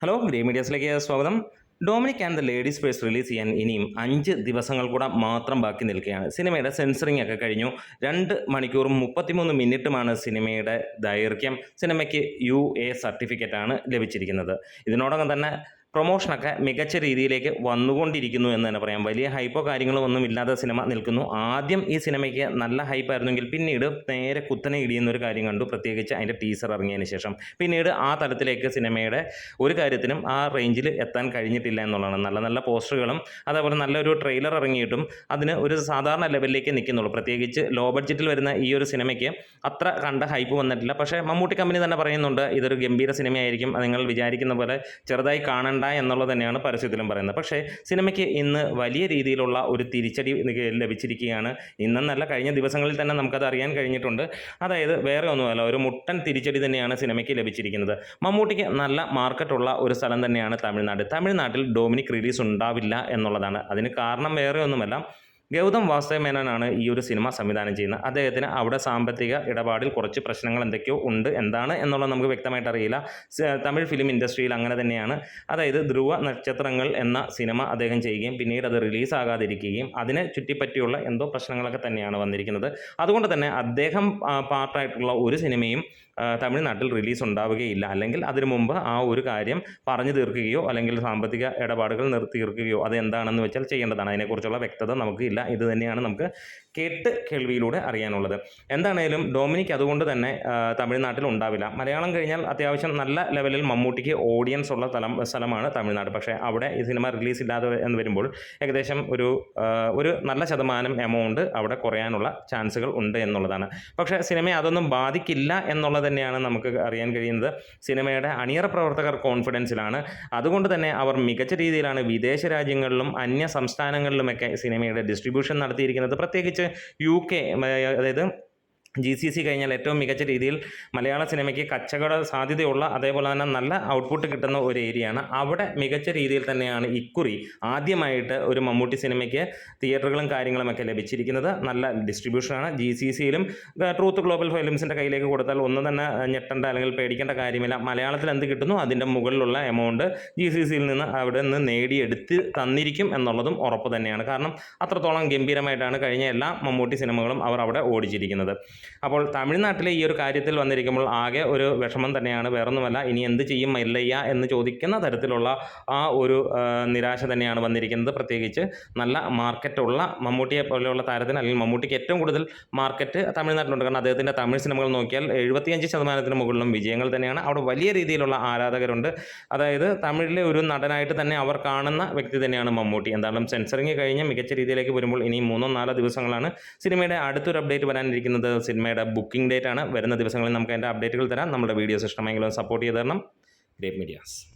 Hello grey മീഡിയാസിലേക്ക് സ്വാഗതം. Dominic and the ladies purse release ചെയ്യാൻ ഇനിയും 5 ദിവസങ്ങൾ കൂടെ മാത്രം ബാക്കി നിൽക്കുകയാണ്. സിനിമയുടെ സെൻസറിങ് ഒക്കെ കഴിഞ്ഞു. 2 മണിക്കൂറും 33 മിനിറ്റുമാണ് സിനിമയുടെ ദൈർഘ്യം. സിനിമയ്ക്ക് UA സർട്ടിഫിക്കറ്റാണ് ലഭിച്ചിരിക്കുന്നത്. ഇതിനോടകം തന്നെ പ്രൊമോഷനൊക്കെ മികച്ച രീതിയിലേക്ക് വന്നുകൊണ്ടിരിക്കുന്നു എന്ന് തന്നെ പറയാം. വലിയ ഹൈപ്പോ കാര്യങ്ങളോ ഒന്നും ഇല്ലാതെ സിനിമ നിൽക്കുന്നു. ആദ്യം ഈ സിനിമയ്ക്ക് നല്ല ഹൈപ്പായിരുന്നെങ്കിൽ പിന്നീട് നേരെ കുത്തനെ ഇടിയുന്നൊരു കാര്യം കണ്ടു, പ്രത്യേകിച്ച് അതിൻ്റെ ടീസർ ഇറങ്ങിയതിന് ശേഷം. പിന്നീട് ആ തലത്തിലേക്ക് സിനിമയുടെ ഒരു കാര്യത്തിനും ആ റേഞ്ചിൽ എത്താൻ കഴിഞ്ഞിട്ടില്ല എന്നുള്ളതാണ്. നല്ല നല്ല പോസ്റ്ററുകളും അതേപോലെ നല്ലൊരു ട്രെയിലർ ഇറങ്ങിയിട്ടും അതിന് ഒരു സാധാരണ ലെവലിലേക്ക് നിൽക്കുന്നുള്ളൂ. പ്രത്യേകിച്ച് ലോ ബഡ്ജറ്റിൽ വരുന്ന ഈ ഒരു സിനിമയ്ക്ക് അത്ര കണ്ട ഹൈപ്പ് വന്നിട്ടില്ല. പക്ഷേ മമ്മൂട്ടി കമ്പനി തന്നെ പറയുന്നുണ്ട് ഇതൊരു ഗംഭീര സിനിമയായിരിക്കും, നിങ്ങൾ വിചാരിക്കുന്ന പോലെ ചെറുതായി കാണേണ്ട എന്നുള്ളത് തന്നെയാണ് പരസ്യത്തിലും പറയുന്നത്. പക്ഷേ സിനിമയ്ക്ക് ഇന്ന് വലിയ രീതിയിലുള്ള ഒരു തിരിച്ചടി ലഭിച്ചിരിക്കുകയാണ്. ഇന്നെന്നല്ല, കഴിഞ്ഞ ദിവസങ്ങളിൽ തന്നെ നമുക്കത് അറിയാൻ കഴിഞ്ഞിട്ടുണ്ട്. അതായത് വേറെ ഒന്നുമല്ല, ഒരു മുട്ടൻ തിരിച്ചടി തന്നെയാണ് സിനിമയ്ക്ക് ലഭിച്ചിരിക്കുന്നത്. മമ്മൂട്ടിക്ക് നല്ല മാർക്കറ്റുള്ള ഒരു സ്ഥലം തന്നെയാണ് തമിഴ്നാട്. തമിഴ്നാട്ടിൽ ഡൊമിനിക് റിലീസ് ഉണ്ടാവില്ല എന്നുള്ളതാണ്. അതിന് കാരണം വേറെ ഒന്നുമല്ല, ഗൗതം വാസുദേവമേനോനാണ് ഈ ഒരു സിനിമ സംവിധാനം ചെയ്യുന്നത്. അദ്ദേഹത്തിന് അവിടെ സാമ്പത്തിക ഇടപാടിൽ കുറച്ച് പ്രശ്നങ്ങൾ എന്തൊക്കെയോ ഉണ്ട്. എന്താണ് എന്നുള്ളത് നമുക്ക് വ്യക്തമായിട്ട് അറിയില്ല. തമിഴ് ഫിലിം ഇൻഡസ്ട്രിയിൽ അങ്ങനെ തന്നെയാണ്. അതായത് ധ്രുവ നക്ഷത്രങ്ങൾ എന്ന സിനിമ അദ്ദേഹം ചെയ്യുകയും പിന്നീട് അത് റിലീസാകാതിരിക്കുകയും അതിനെ ചുറ്റിപ്പറ്റിയുള്ള എന്തോ പ്രശ്നങ്ങളൊക്കെ തന്നെയാണ് വന്നിരിക്കുന്നത്. അതുകൊണ്ട് തന്നെ അദ്ദേഹം പാർട്ടായിട്ടുള്ള ഒരു സിനിമയും തമിഴ്നാട്ടിൽ റിലീസ് ഉണ്ടാവുകയില്ല. അല്ലെങ്കിൽ അതിനു മുമ്പ് ആ ഒരു കാര്യം പറഞ്ഞു തീർക്കുകയോ അല്ലെങ്കിൽ സാമ്പത്തിക ഇടപാടുകൾ തീർക്കുകയോ അത് എന്താണെന്ന് വെച്ചാൽ ചെയ്യേണ്ടതാണ്. അതിനെക്കുറിച്ചുള്ള വ്യക്തത നമുക്ക് ഇല്ല. ഇത് തന്നെയാണ് നമുക്ക് കേൾവിയിലൂടെ അറിയാനുള്ളത്. എന്താണേലും ഡൊമിനിക് അതുകൊണ്ട് തന്നെ തമിഴ്നാട്ടിൽ ഉണ്ടാവില്ല. മലയാളം കഴിഞ്ഞാൽ അത്യാവശ്യം നല്ല ലെവലിൽ മമ്മൂട്ടിക്ക് ഓഡിയൻസ് ഉള്ള സ്ഥലമാണ് തമിഴ്നാട്. പക്ഷേ അവിടെ ഈ സിനിമ റിലീസ് ഇല്ലാതെ എന്ന് വരുമ്പോൾ ഏകദേശം ഒരു നല്ല ശതമാനം എമൗണ്ട് അവിടെ കുറയാനുള്ള ചാൻസുകൾ ഉണ്ട് എന്നുള്ളതാണ്. പക്ഷേ സിനിമയെ അതൊന്നും ബാധിക്കില്ല എന്നുള്ളത് തന്നെയാണ് നമുക്ക് അറിയാൻ കഴിയുന്നത്. സിനിമയുടെ അണിയറ പ്രവർത്തകർ കോൺഫിഡൻസിലാണ്. അതുകൊണ്ട് തന്നെ അവർ മികച്ച രീതിയിലാണ് വിദേശ രാജ്യങ്ങളിലും അന്യ സംസ്ഥാനങ്ങളിലുമൊക്കെ സിനിമയുടെ ഡിസ്ട്രിബ്യൂഷൻ നടത്തിയിരിക്കുന്നത്. പ്രത്യേകിച്ച് UK, അതായത് GCC കഴിഞ്ഞാൽ ഏറ്റവും മികച്ച രീതിയിൽ മലയാള സിനിമയ്ക്ക് കച്ചവട സാധ്യതയുള്ള അതേപോലെ തന്നെ നല്ല ഔട്ട്പുട്ട് കിട്ടുന്ന ഒരു ഏരിയയാണ്. അവിടെ മികച്ച രീതിയിൽ തന്നെയാണ് ഇക്കുറി ആദ്യമായിട്ട് ഒരു മമ്മൂട്ടി സിനിമയ്ക്ക് തിയേറ്ററുകളും കാര്യങ്ങളുമൊക്കെ ലഭിച്ചിരിക്കുന്നത്. നല്ല ഡിസ്ട്രിബ്യൂഷനാണ്. GCCയിലും ട്രൂത്ത് ഗ്ലോബൽ ഫിലിംസിൻ്റെ കയ്യിലേക്ക് കൊടുത്താൽ ഒന്നും തന്നെ ഞെട്ടേണ്ട അല്ലെങ്കിൽ പേടിക്കേണ്ട കാര്യമില്ല. മലയാളത്തിൽ എന്ത് കിട്ടുന്നു അതിൻ്റെ മുകളിലുള്ള എമൗണ്ട് GCCയിൽ നിന്ന് അവിടെ നിന്ന് നേടിയെടുത്ത് തന്നിരിക്കും എന്നുള്ളതും ഉറപ്പ് തന്നെയാണ്. കാരണം അത്രത്തോളം ഗംഭീരമായിട്ടാണ് കഴിഞ്ഞ എല്ലാ മമ്മൂട്ടി സിനിമകളും അവർ അവിടെ ഓടിച്ചിരിക്കുന്നത്. അപ്പോൾ തമിഴ്നാട്ടിലെ ഈ ഒരു കാര്യത്തിൽ വന്നിരിക്കുമ്പോൾ ആകെ ഒരു വിഷമം തന്നെയാണ്. വേറൊന്നുമല്ല, ഇനി എന്ത് ചെയ്യും മല്ലയ്യ എന്ന് ചോദിക്കുന്ന തരത്തിലുള്ള ആ ഒരു നിരാശ തന്നെയാണ് വന്നിരിക്കുന്നത്. പ്രത്യേകിച്ച് നല്ല മാർക്കറ്റുള്ള മമ്മൂട്ടിയെ പോലെയുള്ള താരത്തിന്, അല്ലെങ്കിൽ മമ്മൂട്ടിക്ക് ഏറ്റവും കൂടുതൽ മാർക്കറ്റ് തമിഴ്നാട്ടിലുണ്ട്. കാരണം അദ്ദേഹത്തിൻ്റെ തമിഴ് സിനിമകൾ നോക്കിയാൽ 75% മുകളിലും വിജയങ്ങൾ തന്നെയാണ്. അവിടെ വലിയ രീതിയിലുള്ള ആരാധകരുണ്ട്. അതായത് തമിഴിലെ ഒരു നടനായിട്ട് തന്നെ അവർ കാണുന്ന വ്യക്തി തന്നെയാണ് മമ്മൂട്ടി. എന്തായാലും സെൻസറിങ് കഴിഞ്ഞ് മികച്ച രീതിയിലേക്ക് വരുമ്പോൾ ഇനി 3-4 ദിവസങ്ങളാണ് സിനിമയുടെ അടുത്തൊരു അപ്ഡേറ്റ് വരാനിരിക്കുന്നത്. സിനിമയുടെ ബുക്കിംഗ് ഡേറ്റ് ആണ്. വരുന്ന ദിവസങ്ങളിൽ നമുക്ക് അതിൻ്റെ അപ്ഡേറ്റുകൾ തരാം. നമ്മുടെ വീഡിയോസ് ഇഷ്ടമെങ്കിലും സപ്പോർട്ട് ചെയ്ത് തരണം. Great medias.